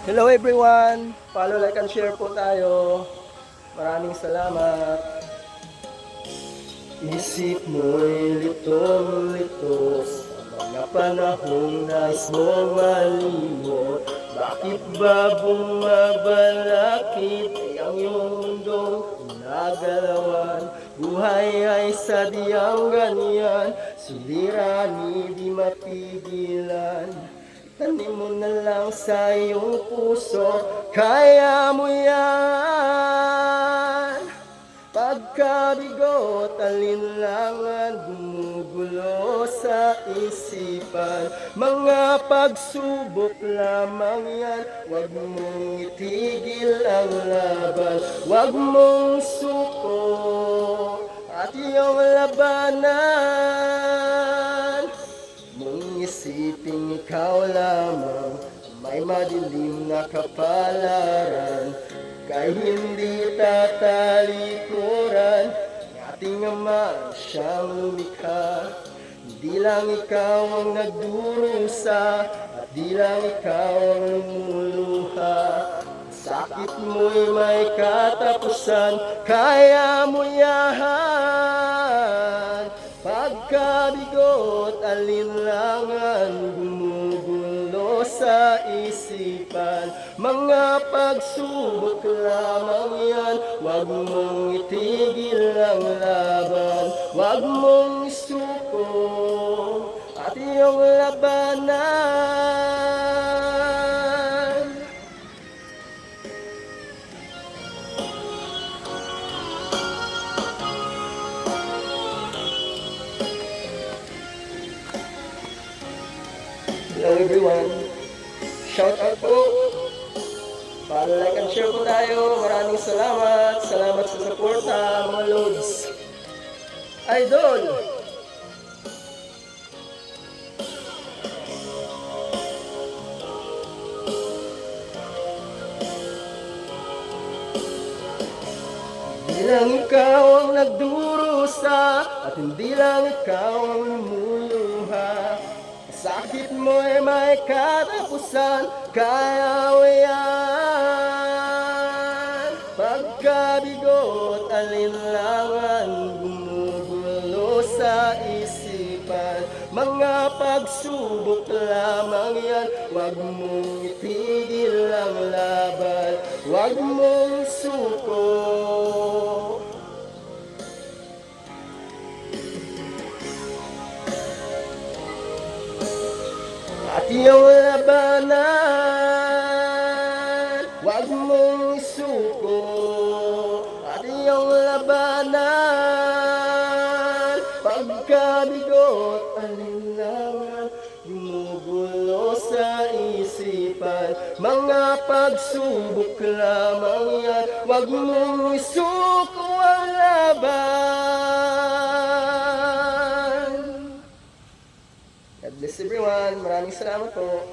Hello everyone! Follow, like, and share po tayo. Maraming salamat. Isip mo'y litong-lito sa mga panahong nais mong malimot. Bakit ba bumabalakid ay ang iyong mundong nagalawan? Buhay ay sadyang ganyan, suliranin di mapigilan. Tanim mo na lang sa iyong puso, kaya mo yan. Pagkabigot, alinlangan, gumugulo sa isipan. Mga pagsubok lamang yan, huwag mong itigil ang laban. Huwag mong suko at iyong labanan. Mong isiping ikaw lamang may madilim na kapalaran, kay hindi tatalikuran ng ating Ama siyang lumikha. Hindi lang ikaw ang nagdurusa at di lang ikaw ang lumuluha. Sakit mo'y may katapusan, kaya mo yan. Pagkabigot, alinlangan, gumugulo sa isipan. Mga pagsubok lamang yan, huwag mong itigil ang laban. Huwag mong isuko at iyong labanan. Hello everyone! Shout out po! Follow, like, and share po tayo. Maraming salamat! Salamat sa suporta mga loads! Idol! Hindi lang ikaw ang nagdurusa at hindi lang ikaw ang lumuluha. Sakit mo'y may katapusan, kaya mo yan. Pagkabigot, alinlangan, gumugulo sa isipan. Mga pagsubok lamang yan, huwag mong itigil ang laban. Huwag mong suko at iyong labanan. Huwag mong isuko at iyong labanan. Pagkabigot, alinlangan, gumugulo sa isipan. Mga pagsubok lamang yan, huwag mong isuko ang laban. God bless everyone. Maraming salamat po.